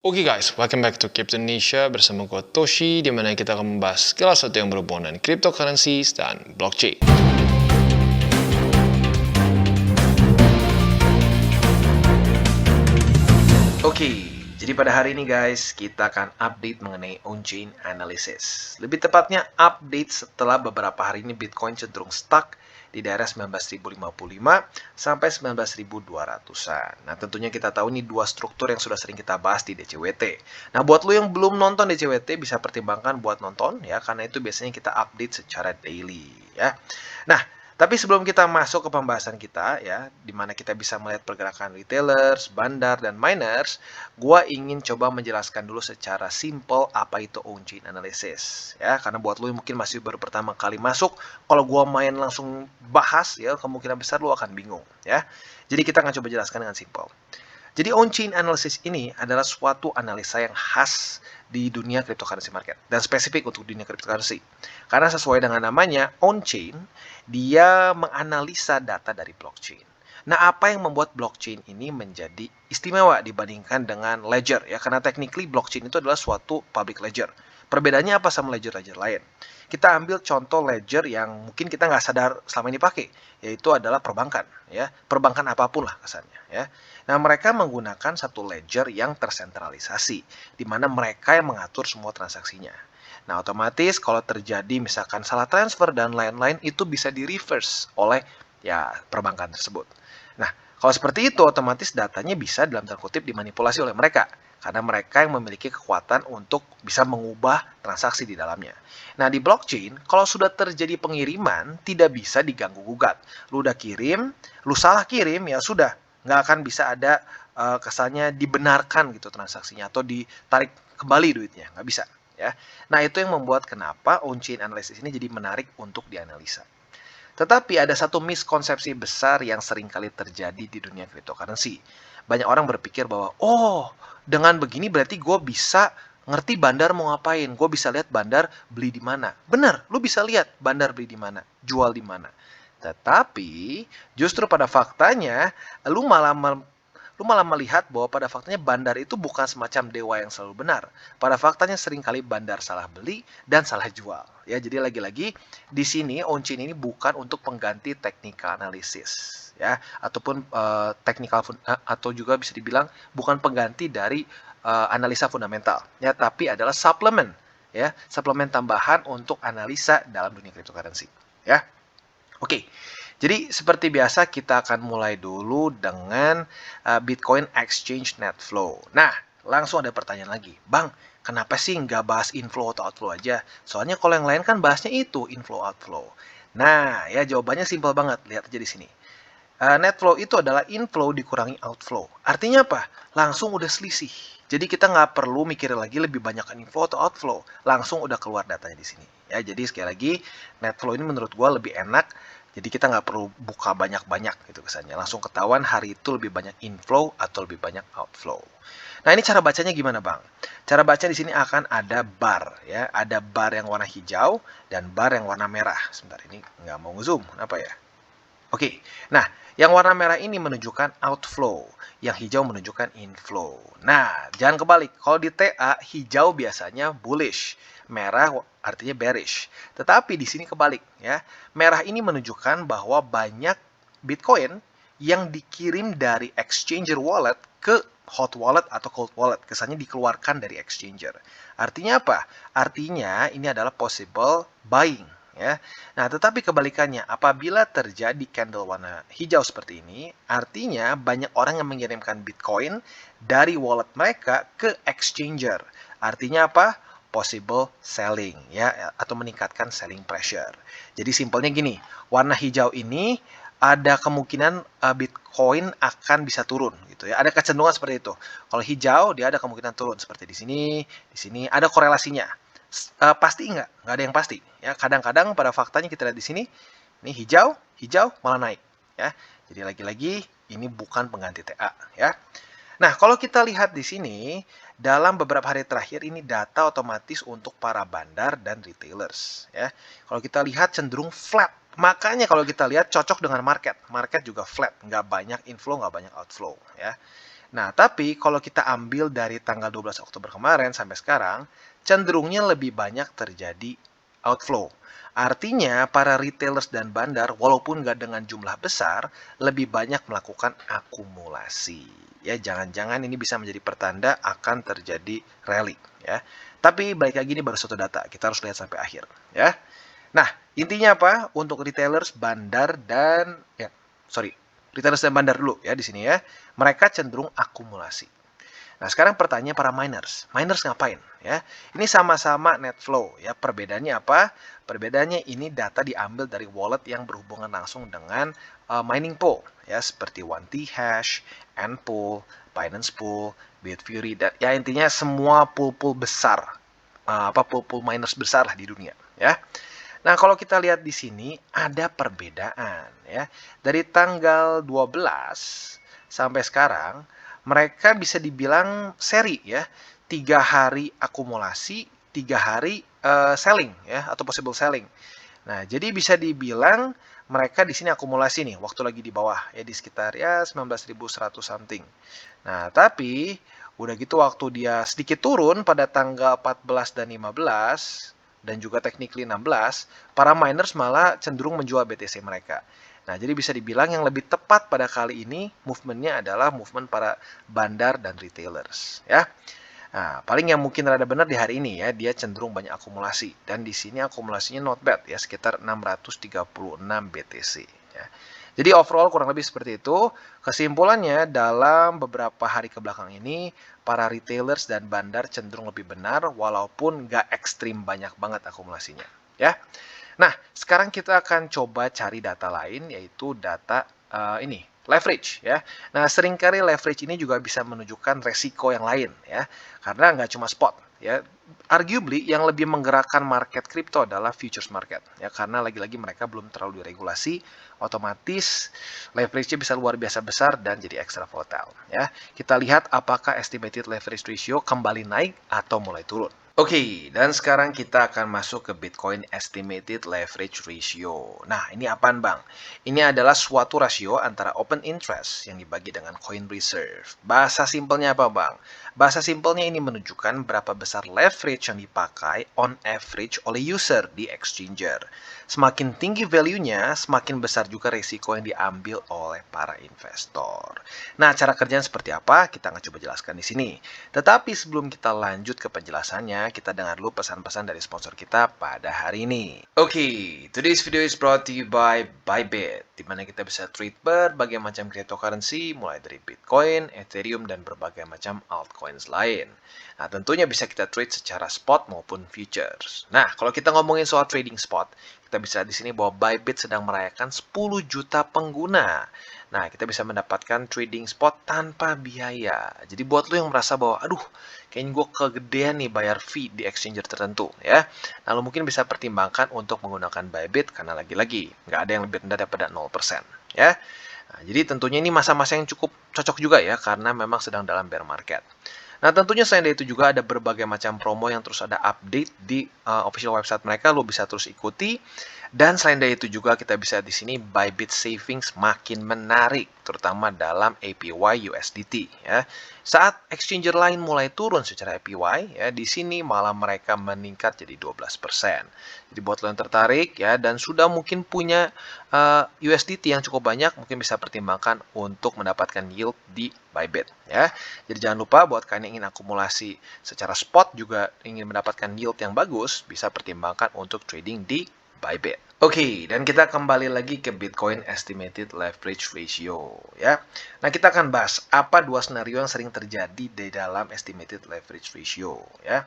Oke guys, welcome back to Crypto Indonesia bersama gue Toshi, di mana kita akan membahas segala sesuatu yang berhubungan dengan cryptocurrencies dan blockchain. Oke, jadi pada hari ini guys, kita akan update mengenai on-chain analysis. Lebih tepatnya update setelah beberapa hari ini Bitcoin cenderung stuck di daerah 19.055 sampai 19.200-an. Nah, tentunya kita tahu ini dua struktur yang sudah sering kita bahas di DCWT. Nah, buat lo yang belum nonton DCWT bisa pertimbangkan buat nonton ya, karena itu biasanya kita update secara daily ya. Nah, tapi sebelum kita masuk ke pembahasan kita ya, di mana kita bisa melihat pergerakan retailers, bandar, dan miners, gua ingin coba menjelaskan dulu secara simple apa itu on-chain analysis ya, karena buat lo yang mungkin masih baru pertama kali masuk, kalau gua main langsung bahas ya, kemungkinan besar lo akan bingung ya. Jadi kita akan coba jelaskan dengan simple. Jadi on-chain analysis ini adalah suatu analisa yang khas di dunia cryptocurrency market dan spesifik untuk dunia cryptocurrency. Karena sesuai dengan namanya, on-chain dia menganalisa data dari blockchain. Nah, apa yang membuat blockchain ini menjadi istimewa dibandingkan dengan ledger ya? Karena technically blockchain itu adalah suatu public ledger. Perbedaannya apa sama ledger-ledger lain? Kita ambil contoh ledger yang mungkin kita nggak sadar selama ini pakai, yaitu adalah perbankan ya, perbankan apapun lah kesannya ya. Nah, mereka menggunakan satu ledger yang tersentralisasi, di mana mereka yang mengatur semua transaksinya. Nah, otomatis kalau terjadi misalkan salah transfer dan lain-lain, itu bisa di-reverse oleh ya perbankan tersebut. Nah, kalau seperti itu, otomatis datanya bisa dalam tanda kutip dimanipulasi oleh mereka. Karena mereka yang memiliki kekuatan untuk bisa mengubah transaksi di dalamnya. Nah, di blockchain, kalau sudah terjadi pengiriman, tidak bisa diganggu-gugat. Lu udah kirim, lu salah kirim, ya sudah. Nggak akan bisa ada kesannya dibenarkan gitu transaksinya atau ditarik kembali duitnya. Nggak bisa. Ya. Nah, itu yang membuat kenapa on-chain analysis ini jadi menarik untuk dianalisa. Tetapi ada satu miskonsepsi besar yang sering kali terjadi di dunia cryptocurrency. Banyak orang berpikir bahwa, oh, dengan begini berarti gue bisa ngerti bandar mau ngapain. Gue bisa lihat bandar beli di mana. Benar, lu bisa lihat bandar beli di mana, jual di mana. Tetapi justru pada faktanya, lu malah lu malah melihat bahwa pada faktanya bandar itu bukan semacam dewa yang selalu benar. Pada faktanya seringkali bandar salah beli dan salah jual. Ya, jadi lagi-lagi di sini on-chain ini bukan untuk pengganti technical analysis ya, ataupun atau juga bisa dibilang bukan pengganti dari analisa fundamental ya, tapi adalah suplemen ya, suplemen tambahan untuk analisa dalam dunia cryptocurrency ya. Oke, jadi seperti biasa kita akan mulai dulu dengan Bitcoin Exchange Net Flow. Nah, langsung ada pertanyaan lagi. Bang, kenapa sih nggak bahas inflow atau outflow aja? Soalnya kalau yang lain kan bahasnya itu, inflow outflow. Nah, ya jawabannya simpel banget. Lihat aja di sini. Net flow itu adalah inflow dikurangi outflow. Artinya apa? Langsung udah selisih. Jadi kita nggak perlu mikirin lagi lebih banyak inflow atau outflow. Langsung udah keluar datanya di sini. Ya, jadi sekali lagi, net flow ini menurut gua lebih enak. Jadi kita nggak perlu buka banyak-banyak gitu kesannya. Langsung ketahuan hari itu lebih banyak inflow atau lebih banyak outflow. Nah, ini cara bacanya gimana, Bang? Cara baca di sini akan ada bar ya. Ada bar yang warna hijau dan bar yang warna merah. Sebentar, ini nggak mau ngezoom. Kenapa ya? Oke, nah yang warna merah ini menunjukkan outflow, yang hijau menunjukkan inflow. Nah, jangan kebalik. Kalau di TA, hijau biasanya bullish, merah artinya bearish. Tetapi di sini kebalik ya. Merah ini menunjukkan bahwa banyak Bitcoin yang dikirim dari exchanger wallet ke hot wallet atau cold wallet. Kesannya dikeluarkan dari exchanger. Artinya apa? Artinya ini adalah possible buying ya. Nah, tetapi kebalikannya, apabila terjadi candle warna hijau seperti ini, artinya banyak orang yang mengirimkan Bitcoin dari wallet mereka ke exchanger. Artinya apa? Possible selling ya, atau meningkatkan selling pressure. Jadi simpelnya gini, warna hijau ini ada kemungkinan Bitcoin akan bisa turun gitu ya. Ada kecenderungan seperti itu. Kalau hijau dia ada kemungkinan turun seperti di sini ada korelasinya. Pasti nggak ada yang pasti ya. Kadang-kadang pada faktanya kita lihat di sini, ini hijau malah naik ya. Jadi lagi-lagi ini bukan pengganti TA ya. Nah, kalau kita lihat di sini dalam beberapa hari terakhir ini data otomatis untuk para bandar dan retailers ya. Kalau kita lihat cenderung flat. Makanya kalau kita lihat cocok dengan market. Market juga flat, nggak banyak inflow, nggak banyak outflow ya. Nah, tapi kalau kita ambil dari tanggal 12 Oktober kemarin sampai sekarang, cenderungnya lebih banyak terjadi outflow. Artinya, para retailers dan bandar, walaupun nggak dengan jumlah besar, lebih banyak melakukan akumulasi. Ya, jangan-jangan ini bisa menjadi pertanda akan terjadi rally. Ya, tapi balik lagi ini baru satu data, kita harus lihat sampai akhir. Ya, nah intinya apa? Untuk retailers, bandar dan retailers dan bandar dulu ya di sini ya. Mereka cenderung akumulasi. Nah, sekarang pertanyaan para miners. Miners ngapain ya? Ini sama-sama net flow ya. Perbedaannya apa? Perbedaannya ini data diambil dari wallet yang berhubungan langsung dengan mining pool ya, seperti 1T-Hash, Npool, Binance Pool, Bitfury, dan ya intinya semua pool-pool besar, pool-pool miners besar lah di dunia ya. Nah, kalau kita lihat di sini ada perbedaan ya. Dari tanggal 12 sampai sekarang, mereka bisa dibilang seri ya. 3 hari akumulasi, 3 hari selling ya, atau possible selling. Nah, jadi bisa dibilang mereka di sini akumulasi nih, waktu lagi di bawah ya, di sekitar ya 19.100 something. Nah, tapi udah gitu waktu dia sedikit turun pada tanggal 14 dan 15, dan juga technically 16, para miners malah cenderung menjual BTC mereka. Nah, jadi bisa dibilang yang lebih tepat pada kali ini movementnya adalah movement para bandar dan retailers ya. Nah, paling yang mungkin rada benar di hari ini ya, dia cenderung banyak akumulasi, dan di sini akumulasinya not bad ya, sekitar 636 BTC ya. Jadi overall kurang lebih seperti itu. Kesimpulannya, dalam beberapa hari kebelakang ini, para retailers dan bandar cenderung lebih benar, walaupun nggak ekstrim banyak banget akumulasinya ya. Nah, sekarang kita akan coba cari data lain, yaitu data ini leverage ya. Nah, seringkali leverage ini juga bisa menunjukkan resiko yang lain ya, karena nggak cuma spot ya. Arguably yang lebih menggerakkan market kripto adalah futures market ya, karena lagi-lagi mereka belum terlalu diregulasi, otomatis leverage-nya bisa luar biasa besar dan jadi extra volatile ya. Kita lihat apakah estimated leverage ratio kembali naik atau mulai turun. Oke, dan sekarang kita akan masuk ke Bitcoin Estimated Leverage Ratio. Nah, ini apaan bang? Ini adalah suatu rasio antara open interest yang dibagi dengan coin reserve. Bahasa simpelnya apa bang? Bahasa simpelnya ini menunjukkan berapa besar leverage yang dipakai on average oleh user di exchanger. Semakin tinggi value-nya, semakin besar juga risiko yang diambil oleh para investor. Nah, cara kerjanya seperti apa? Kita akan coba jelaskan di sini. Tetapi sebelum kita lanjut ke penjelasannya, kita dengar dulu pesan-pesan dari sponsor kita pada hari ini. Oke, today's video is brought to you by Bybit, di mana kita bisa trade berbagai macam cryptocurrency, mulai dari Bitcoin, Ethereum, dan berbagai macam altcoins lain. Nah, tentunya bisa kita trade secara spot maupun futures. Nah, kalau kita ngomongin soal trading spot, kita bisa di sini bahwa Bybit sedang merayakan 10 juta pengguna. Nah, kita bisa mendapatkan trading spot tanpa biaya. Jadi buat lo yang merasa bahwa, aduh, kayaknya gue kegedean nih bayar fee di exchanger tertentu ya. Nah, lo mungkin bisa pertimbangkan untuk menggunakan Bybit karena lagi-lagi nggak ada yang lebih rendah daripada 0% ya. Nah, jadi tentunya ini masa-masa yang cukup cocok juga ya, karena memang sedang dalam bear market. Nah, tentunya selain dari itu juga ada berbagai macam promo yang terus ada update di official website mereka, lo bisa terus ikuti. Dan selain dari itu juga kita bisa di sini Bybit savings makin menarik, terutama dalam APY USDT ya. Saat exchanger lain mulai turun secara APY ya, di sini malah mereka meningkat jadi 12%. Jadi buat lo yang tertarik ya dan sudah mungkin punya USDT yang cukup banyak, mungkin bisa pertimbangkan untuk mendapatkan yield di Bybit ya. Jadi jangan lupa buat kalian yang ingin akumulasi secara spot juga ingin mendapatkan yield yang bagus, bisa pertimbangkan untuk trading di Bybit. Oke, dan kita kembali lagi ke Bitcoin Estimated Leverage Ratio ya. Nah, kita akan bahas apa dua skenario yang sering terjadi di dalam Estimated Leverage Ratio ya.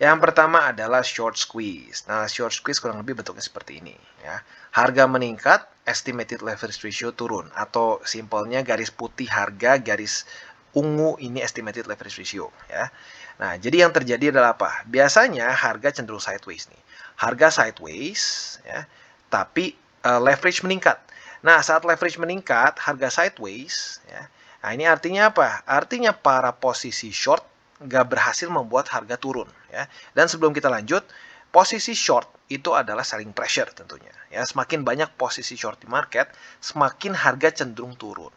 Yang pertama adalah short squeeze. Nah, short squeeze kurang lebih bentuknya seperti ini ya. Harga meningkat, estimated leverage ratio turun, atau simpelnya garis putih harga, garis ungu ini estimated leverage ratio ya. Nah, jadi yang terjadi adalah apa? Biasanya harga cenderung sideways nih. Harga sideways ya, tapi leverage meningkat. Nah, saat leverage meningkat, harga sideways ya. Nah, ini artinya apa? Artinya para posisi short nggak berhasil membuat harga turun ya. Dan sebelum kita lanjut, posisi short itu adalah selling pressure tentunya ya. Semakin banyak posisi short di market, semakin harga cenderung turun.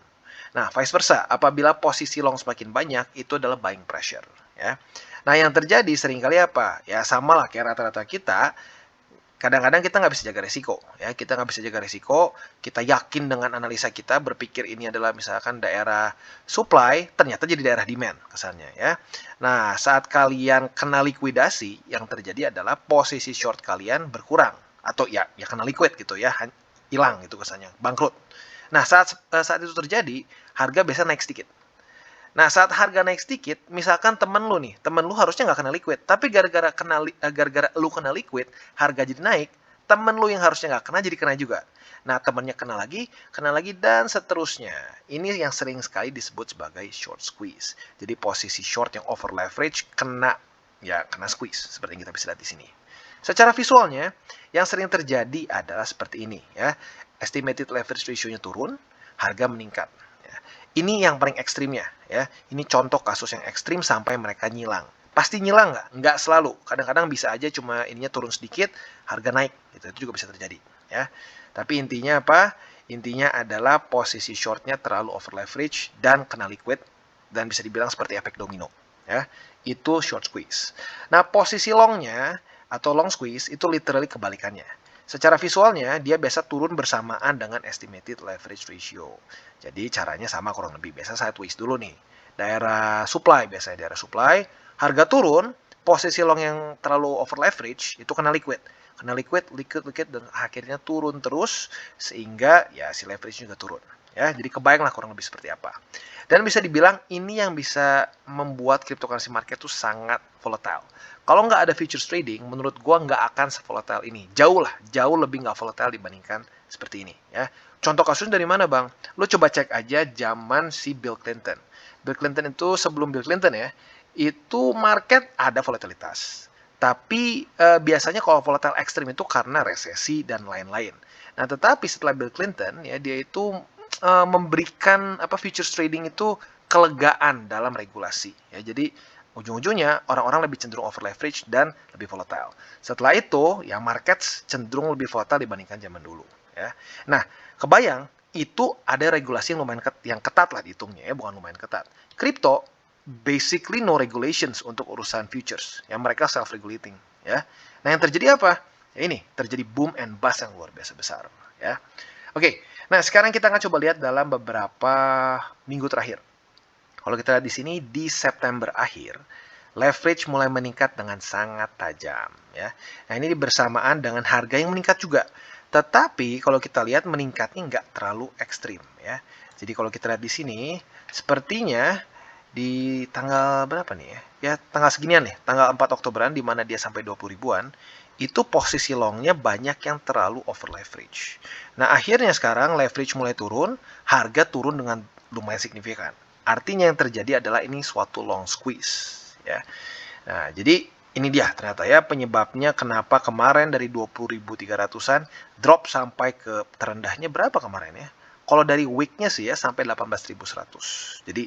Nah, vice versa, apabila posisi long semakin banyak, itu adalah buying pressure, ya. Nah, yang terjadi seringkali apa? Ya, sama lah kayak rata-rata kita, kadang-kadang kita nggak bisa jaga resiko, ya. Kita nggak bisa jaga resiko, kita yakin dengan analisa kita, berpikir ini adalah misalkan daerah supply, ternyata jadi daerah demand kesannya, ya. Nah, saat kalian kena likuidasi, yang terjadi adalah posisi short kalian berkurang, atau ya kena liquid gitu ya, hilang gitu kesannya, bangkrut. Nah, saat itu terjadi, harga biasa naik sedikit. Nah, saat harga naik sedikit, misalkan temen lu harusnya nggak kena liquid, tapi gara-gara lu kena liquid, harga jadi naik, temen lu yang harusnya nggak kena jadi kena juga. Nah, temennya kena lagi, dan seterusnya. Ini yang sering sekali disebut sebagai short squeeze. Jadi posisi short yang over leverage kena squeeze, seperti yang kita bisa lihat di sini. Secara visualnya, yang sering terjadi adalah seperti ini, ya. Estimated leverage ratio-nya turun, harga meningkat. Ya. Ini yang paling ekstrimnya, ya. Ini contoh kasus yang ekstrim sampai mereka nyilang. Pasti nyilang nggak? Nggak selalu. Kadang-kadang bisa aja cuma ininya turun sedikit, harga naik. Itu juga bisa terjadi, ya. Tapi intinya apa? Intinya adalah posisi shortnya terlalu over leverage dan kena liquid, dan bisa dibilang seperti efek domino, ya. Itu short squeeze. Nah, posisi longnya atau long squeeze itu literally kebalikannya. Secara visualnya, dia biasa turun bersamaan dengan estimated leverage ratio. Jadi caranya sama kurang lebih. Biasa sideways dulu nih. Biasanya daerah supply, harga turun, posisi long yang terlalu over leverage, itu kena liquid. Kena liquid, dan akhirnya turun terus, sehingga ya si leverage juga turun. Ya, jadi kebayanglah kurang lebih seperti apa. Dan bisa dibilang ini yang bisa membuat cryptocurrency market itu sangat volatile. Kalau nggak ada futures trading, menurut gua nggak akan se-volatile ini. Jauh lebih nggak volatile dibandingkan seperti ini, ya. Contoh kasusnya dari mana, Bang? Lu coba cek aja zaman si Bill Clinton. Bill Clinton itu sebelum Bill Clinton ya, itu market ada volatilitas. Tapi biasanya kalau volatile ekstrim itu karena resesi dan lain-lain. Nah, tetapi setelah Bill Clinton ya, dia itu memberikan futures trading itu kelegaan dalam regulasi, ya. Jadi ujung-ujungnya orang-orang lebih cenderung over leverage dan lebih volatile. Setelah itu, ya market cenderung lebih volatile dibandingkan zaman dulu, ya. Nah, kebayang itu ada regulasi yang lumayan ketat lah dihitungnya, ya, bukan lumayan ketat. Crypto basically no regulations untuk urusan futures, yang mereka self regulating, ya. Nah, yang terjadi apa? Ya ini, terjadi boom and bust yang luar biasa besar, ya. Oke. Nah, sekarang kita akan coba lihat dalam beberapa minggu terakhir. Kalau kita lihat di sini, di September akhir, leverage mulai meningkat dengan sangat tajam, ya. Nah, ini bersamaan dengan harga yang meningkat juga. Tetapi kalau kita lihat meningkatnya nggak terlalu ekstrim, ya. Jadi kalau kita lihat di sini, sepertinya di tanggal berapa nih ya? Ya, tanggal seginian nih, tanggal 4 Oktoberan di mana dia sampai 20 ribuan, itu posisi longnya banyak yang terlalu over leverage. Nah, akhirnya sekarang leverage mulai turun, harga turun dengan lumayan signifikan. Artinya yang terjadi adalah ini suatu long squeeze, ya. Nah, jadi ini dia ternyata ya penyebabnya kenapa kemarin dari 20.300-an drop sampai ke terendahnya berapa kemarin ya? Kalau dari week-nya sih ya sampai 18.100. Jadi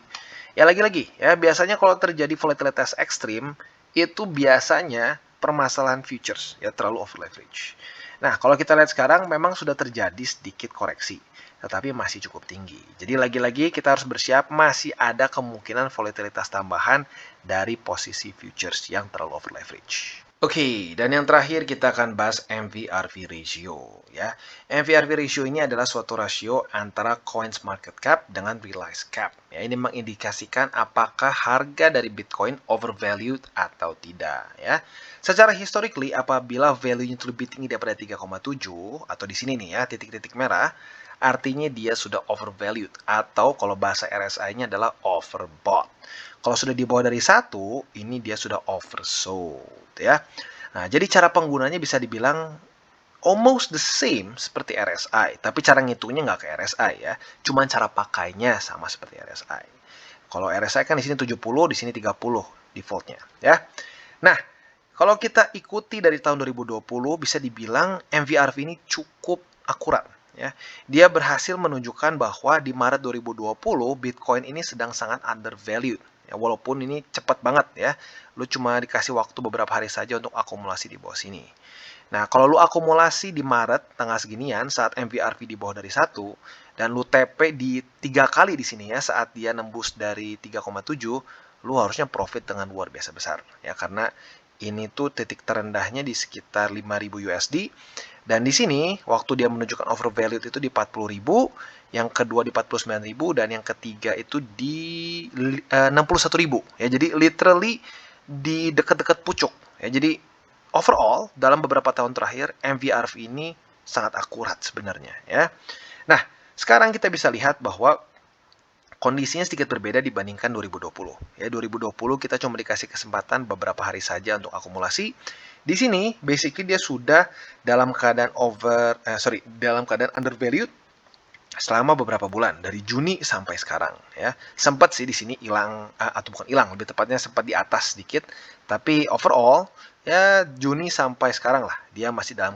ya lagi-lagi ya biasanya kalau terjadi volatilitas ekstrim itu biasanya permasalahan futures ya terlalu over leverage. Nah, kalau kita lihat sekarang memang sudah terjadi sedikit koreksi, tetapi masih cukup tinggi. Jadi lagi-lagi kita harus bersiap masih ada kemungkinan volatilitas tambahan dari posisi futures yang terlalu over leverage. Oke, dan yang terakhir kita akan bahas MVRV ratio, ya. MVRV ratio ini adalah suatu rasio antara coins market cap dengan realized cap. Ya, ini mengindikasikan apakah harga dari Bitcoin overvalued atau tidak, ya. Secara historically, apabila value-nya lebih tinggi daripada 3,7 atau di sini nih ya, titik-titik merah, artinya dia sudah overvalued atau kalau bahasa RSI-nya adalah overbought. Kalau sudah di bawah dari 1, ini dia sudah oversold, ya. Nah, jadi cara penggunanya bisa dibilang almost the same seperti RSI, tapi cara ngitungnya nggak ke RSI ya, cuman cara pakainya sama seperti RSI. Kalau RSI kan di sini 70, di sini 30 defaultnya, ya. Nah, kalau kita ikuti dari tahun 2020, bisa dibilang MVRV ini cukup akurat, ya. Dia berhasil menunjukkan bahwa di Maret 2020, Bitcoin ini sedang sangat undervalued. Ya, walaupun ini cepat banget ya, lu cuma dikasih waktu beberapa hari saja untuk akumulasi di bawah sini. Nah, kalau lu akumulasi di Maret tanggal seginian saat MVRV di bawah dari 1, dan lu TP di 3 kali di sini ya, saat dia nembus dari 3,7, lu harusnya profit dengan luar biasa besar ya, karena ini tuh titik terendahnya di sekitar 5.000 USD, dan di sini waktu dia menunjukkan overvalued itu di 40.000, yang kedua di 49.000, dan yang ketiga itu di 61.000 ya. Jadi literally di dekat-dekat pucuk ya. Jadi overall dalam beberapa tahun terakhir MVRV ini sangat akurat sebenarnya ya. Nah, sekarang kita bisa lihat bahwa kondisinya sedikit berbeda dibandingkan 2020. Ya, 2020 kita cuma dikasih kesempatan beberapa hari saja untuk akumulasi. Di sini basically dia sudah dalam keadaan dalam keadaan undervalued selama beberapa bulan dari Juni sampai sekarang ya. Sempat sih di sini hilang atau bukan hilang, lebih tepatnya sempat di atas sedikit, tapi overall ya Juni sampai sekarang lah dia masih dalam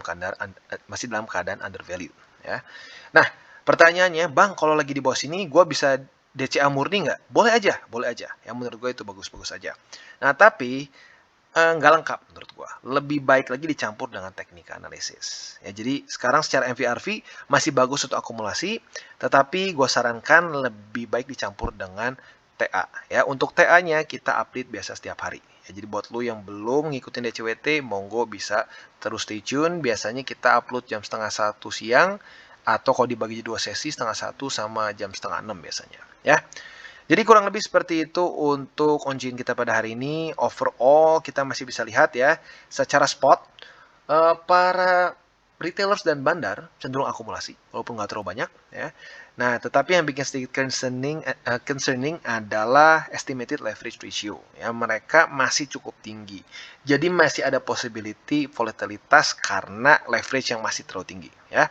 keadaan undervalued ya. Nah, pertanyaannya, Bang, kalau lagi di bawah sini gue bisa DCA murni nggak? Boleh aja. Ya menurut gue itu bagus-bagus aja. Nah, tapi nggak lengkap menurut gue. Lebih baik lagi dicampur dengan teknik analisis. Ya, jadi sekarang secara MVRV masih bagus untuk akumulasi, tetapi gue sarankan lebih baik dicampur dengan TA. Ya, untuk TA-nya kita update biasa setiap hari. Ya, jadi buat lu yang belum ngikutin DCWT, monggo bisa terus stay tune. Biasanya kita upload jam 12:30 siang, atau kalau dibagi 2 sesi 12:30 sama jam 5:30 biasanya. Ya. Jadi kurang lebih seperti itu untuk onchain kita pada hari ini. Overall kita masih bisa lihat ya, secara spot para retailers dan bandar cenderung akumulasi walaupun nggak terlalu banyak ya. Nah, tetapi yang bikin sedikit concerning adalah estimated leverage ratio ya, mereka masih cukup tinggi. Jadi masih ada possibility volatilitas karena leverage yang masih terlalu tinggi ya.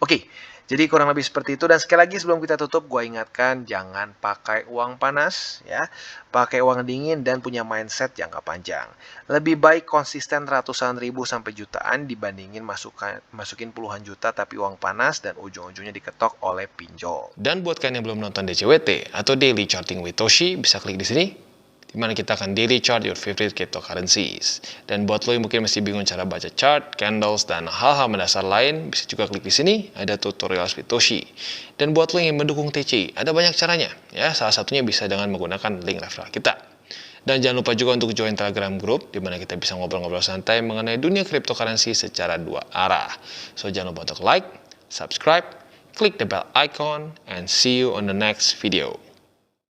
Oke. Jadi kurang lebih seperti itu, dan sekali lagi sebelum kita tutup, gue ingatkan jangan pakai uang panas ya, pakai uang dingin dan punya mindset jangka panjang. Lebih baik konsisten ratusan ribu sampai jutaan dibandingin masukin puluhan juta tapi uang panas dan ujung-ujungnya diketok oleh pinjol. Dan buat kalian yang belum nonton DCWT atau Daily Charting with Toshi, bisa klik di sini, di mana kita akan daily chart your favorite cryptocurrencies. Dan buat lo yang mungkin masih bingung cara baca chart, candles, dan hal-hal mendasar lain, bisa juga klik di sini, ada tutorial Satoshi. Dan buat lo yang mendukung TCI, ada banyak caranya. Ya, salah satunya bisa dengan menggunakan link referral kita. Dan jangan lupa juga untuk join Telegram Group, di mana kita bisa ngobrol-ngobrol santai mengenai dunia cryptocurrency secara 2 arah. So, jangan lupa untuk like, subscribe, klik the bell icon, and see you on the next video.